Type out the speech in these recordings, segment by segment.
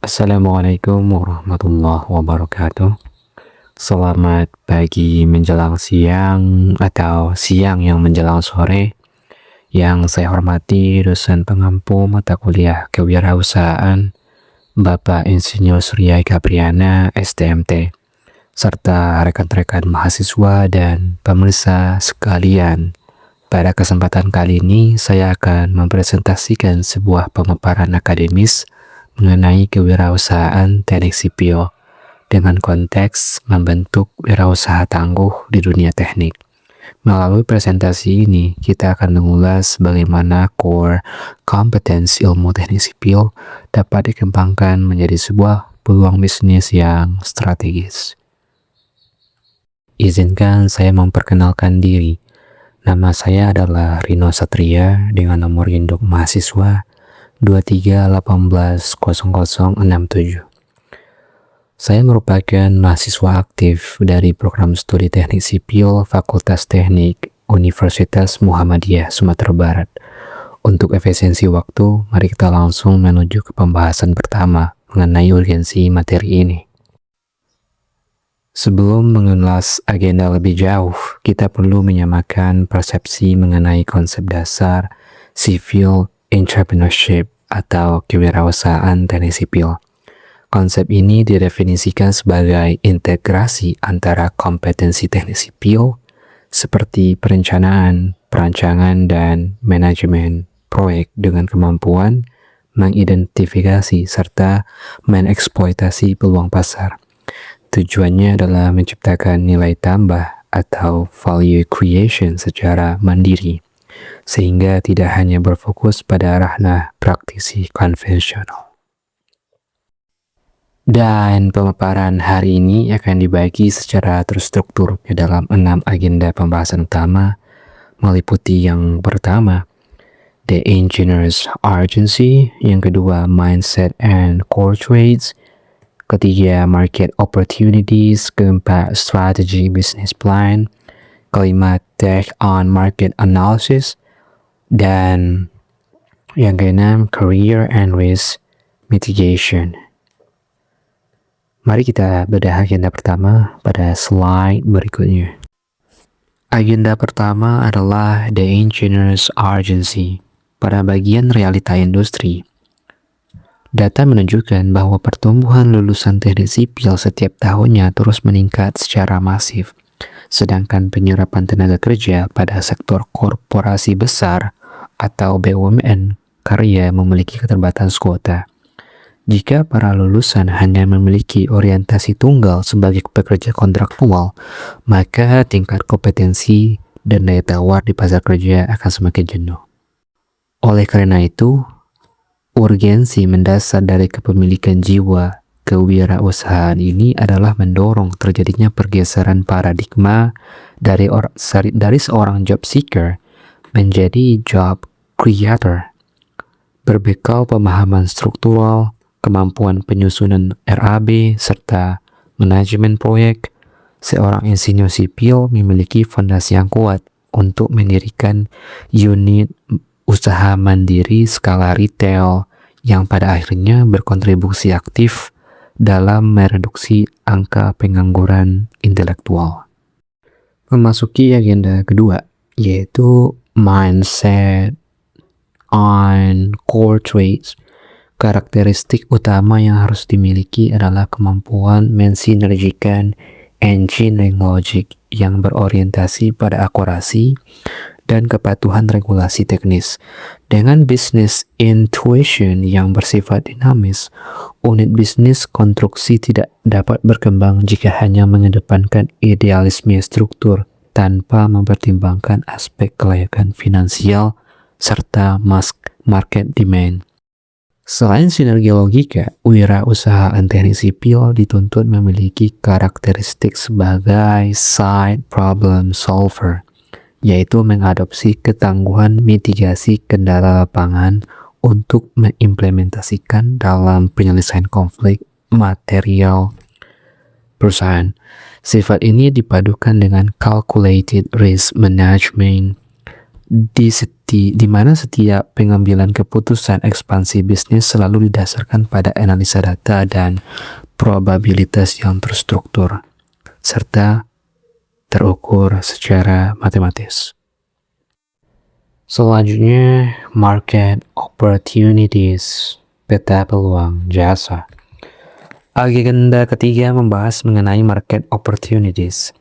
Assalamualaikum warahmatullahi wabarakatuh. Selamat pagi menjelang siang atau siang yang menjelang sore. Yang saya hormati dosen pengampu mata kuliah kewirausahaan Bapak Insinyur Surya Gabriana STMT, serta rekan-rekan mahasiswa dan pemirsa sekalian. Pada kesempatan kali ini saya akan mempresentasikan sebuah pemaparan akademis mengenai kewirausahaan teknik sipil dengan konteks membentuk wirausaha tangguh di dunia teknik. Melalui presentasi ini, kita akan mengulas bagaimana core competence ilmu teknik sipil dapat dikembangkan menjadi sebuah peluang bisnis yang strategis. Izinkan saya memperkenalkan diri. Nama saya adalah Rino Satria dengan nomor induk mahasiswa 23180067. Saya merupakan mahasiswa aktif dari program studi teknik sipil Fakultas Teknik Universitas Muhammadiyah Sumatera Barat. Untuk efisiensi waktu, mari kita langsung menuju ke pembahasan pertama mengenai urgensi materi ini. Sebelum mengulas agenda lebih jauh, kita perlu menyamakan persepsi mengenai konsep dasar civil entrepreneurship atau kewirausahaan teknik sipil. Konsep ini didefinisikan sebagai integrasi antara kompetensi teknik sipil seperti perencanaan, perancangan, dan manajemen proyek dengan kemampuan mengidentifikasi serta mengeksploitasi peluang pasar. Tujuannya adalah menciptakan nilai tambah atau value creation secara mandiri, sehingga tidak hanya berfokus pada ranah praktisi konvensional. Dan pemaparan hari ini akan dibagi secara terstruktur ke dalam 6 agenda pembahasan utama, meliputi yang pertama, The Engineer's Urgency, yang kedua, Mindset and Core Traits, ketiga, Market Opportunities, keempat, Strategy Business Plan, kelima, Take on Market Analysis, dan yang keenam, Career and Risk Mitigation. Mari kita bedah agenda pertama pada slide berikutnya. Agenda pertama adalah The Engineer's Urgency. Pada bagian realita industri, data menunjukkan bahwa pertumbuhan lulusan teknik sipil setiap tahunnya terus meningkat secara masif, sedangkan penyerapan tenaga kerja pada sektor korporasi besar atau BUMN karya memiliki keterbatasan kuota. Jika para lulusan hanya memiliki orientasi tunggal sebagai pekerja kontraktual, maka tingkat kompetensi dan daya tawar di pasar kerja akan semakin jenuh. Oleh karena itu, urgensi mendasar dari kepemilikan jiwa kewirausahaan ini adalah mendorong terjadinya pergeseran paradigma dari seorang job seeker menjadi job creator. Berbekal pemahaman struktural, kemampuan penyusunan RAB, serta manajemen proyek, seorang insinyur sipil memiliki fondasi yang kuat untuk mendirikan unit usaha mandiri skala retail yang pada akhirnya berkontribusi aktif dalam mereduksi angka pengangguran intelektual. Memasuki agenda kedua, yaitu Mindset on Core Traits. Karakteristik utama yang harus dimiliki adalah kemampuan mensinergikan engineering logic yang berorientasi pada akurasi dan kepatuhan regulasi teknis. Dengan business intuition yang bersifat dinamis, unit bisnis konstruksi tidak dapat berkembang jika hanya mengedepankan idealisme struktur tanpa mempertimbangkan aspek kelayakan finansial serta market demand. Selain sinergi logika, wirausahaan teknik sipil dituntut memiliki karakteristik sebagai side problem solver, yaitu mengadopsi ketangguhan mitigasi kendala lapangan untuk mengimplementasikan dalam penyelesaian konflik material perusahaan. Sifat ini dipadukan dengan calculated risk management. Di di mana setiap pengambilan keputusan ekspansi bisnis selalu didasarkan pada analisa data dan probabilitas yang terstruktur, serta terukur secara matematis. Selanjutnya, market opportunities, peta peluang jasa. Agenda ketiga membahas mengenai market opportunities.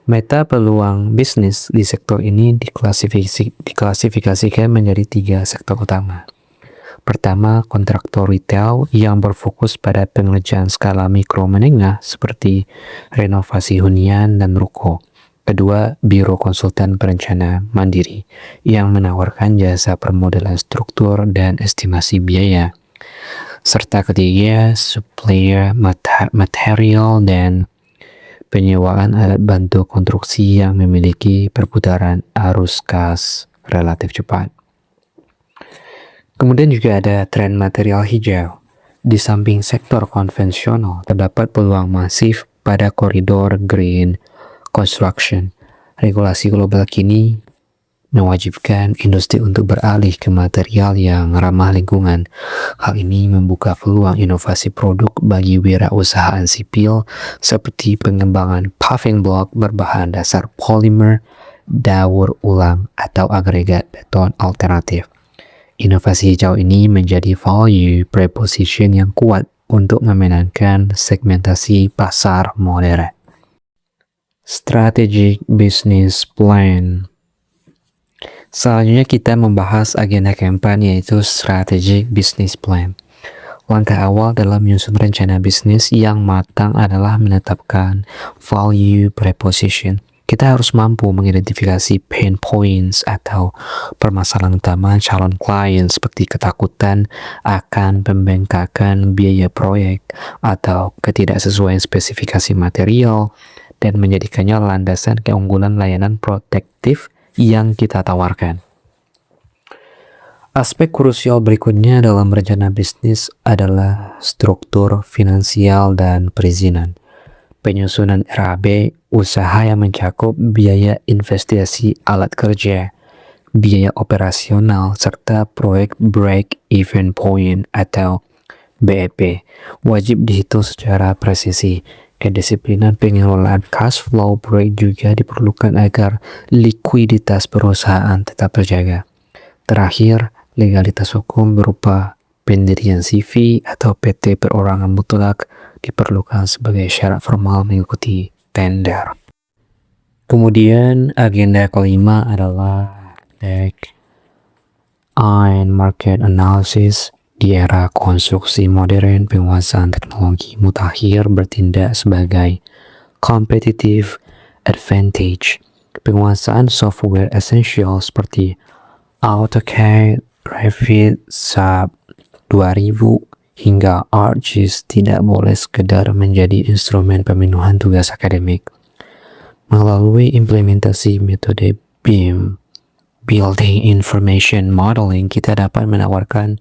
Meta peluang bisnis di sektor ini diklasifikasikan menjadi 3 sektor utama. Pertama, kontraktor retail yang berfokus pada pengerjaan skala mikro menengah seperti renovasi hunian dan ruko. Kedua, biro konsultan perencana mandiri yang menawarkan jasa permodalan struktur dan estimasi biaya. Serta ketiga, supplier material dan penyewaan alat bantu konstruksi yang memiliki perputaran arus kas relatif cepat. Kemudian juga ada tren material hijau. Di samping sektor konvensional, terdapat peluang masif pada koridor green construction. Regulasi global kini mewajibkan industri untuk beralih ke material yang ramah lingkungan. Hal ini membuka peluang inovasi produk bagi wirausahaan sipil seperti pengembangan paving block berbahan dasar polimer, daur ulang, atau agregat beton alternatif. Inovasi hijau ini menjadi value proposition yang kuat untuk memenangkan segmentasi pasar modern. Strategic Business Plan. Selanjutnya kita membahas agenda keempat, yaitu Strategic Business Plan. Langkah awal dalam menyusun rencana bisnis yang matang adalah menetapkan value proposition. Kita harus mampu mengidentifikasi pain points atau permasalahan utama calon klien seperti ketakutan akan pembengkakan biaya proyek atau ketidaksesuaian spesifikasi material, dan menjadikannya landasan keunggulan layanan protektif yang kita tawarkan. Aspek krusial berikutnya dalam rencana bisnis adalah struktur finansial dan perizinan. Penyusunan RAB, usaha yang mencakup biaya investasi alat kerja, biaya operasional, serta proyek break-even point atau BEP, wajib dihitung secara presisi. Kedisiplinan pengelolaan cash flow break juga diperlukan agar likuiditas perusahaan tetap terjaga. Terakhir, legalitas hukum berupa pendirian CV atau PT perorangan mutlak diperlukan sebagai syarat formal mengikuti tender. Kemudian agenda kelima adalah tech and market analysis. Di era konstruksi modern, penguasaan teknologi mutakhir bertindak sebagai competitive advantage. Penguasaan software essential seperti AutoCAD, Revit, SAP 2000 hingga ArcGIS tidak boleh sekedar menjadi instrumen pemenuhan tugas akademik. Melalui implementasi metode BIM, Building Information Modeling, kita dapat menawarkan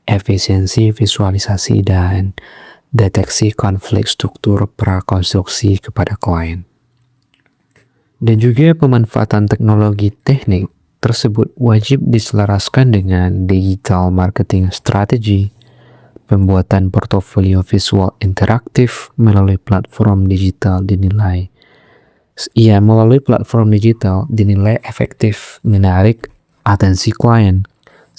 efisiensi visualisasi dan deteksi konflik struktur prakonstruksi kepada klien. Dan juga pemanfaatan teknologi teknik tersebut wajib diselaraskan dengan digital marketing strategi, pembuatan portofolio visual interaktif melalui platform digital dinilai efektif menarik atensi klien.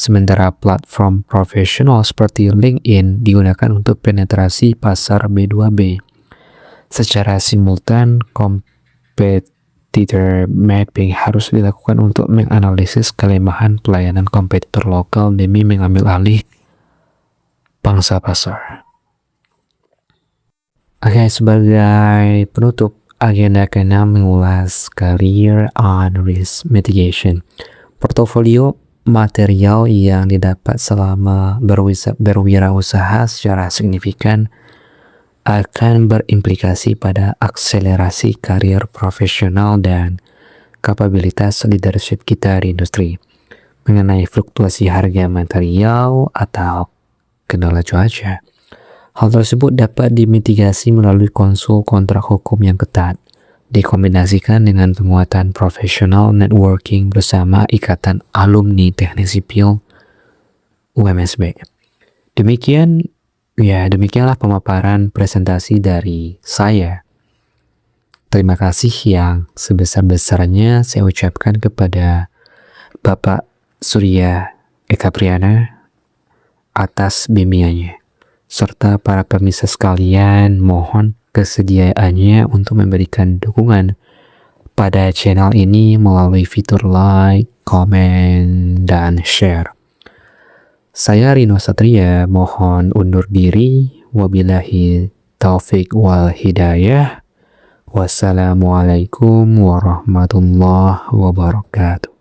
Sementara platform profesional seperti LinkedIn digunakan untuk penetrasi pasar B2B. Secara simultan, competitor mapping harus dilakukan untuk menganalisis kelemahan pelayanan kompetitor lokal demi mengambil alih pangsa pasar. Oke, sebagai penutup, agenda ke-6 mengulas career and risk mitigation. Portofolio material yang didapat selama berwirausaha secara signifikan akan berimplikasi pada akselerasi karir profesional dan kapabilitas leadership kita di industri. Mengenai fluktuasi harga material atau kendala cuaca, hal tersebut dapat dimitigasi melalui konsul kontrak hukum yang ketat, dikombinasikan dengan penguatan profesional networking bersama Ikatan Alumni Teknik Sipil UMSB. Demikianlah pemaparan presentasi dari saya. Terima kasih yang sebesar-besarnya saya ucapkan kepada Bapak Surya Eka Priyana atas bimbingannya. Serta para pemirsa sekalian, mohon kesediaannya untuk memberikan dukungan pada channel ini melalui fitur like, komen, dan share. Saya Rino Satria mohon undur diri. Wabillahi taufik wal hidayah. Wassalamualaikum warahmatullahi wabarakatuh.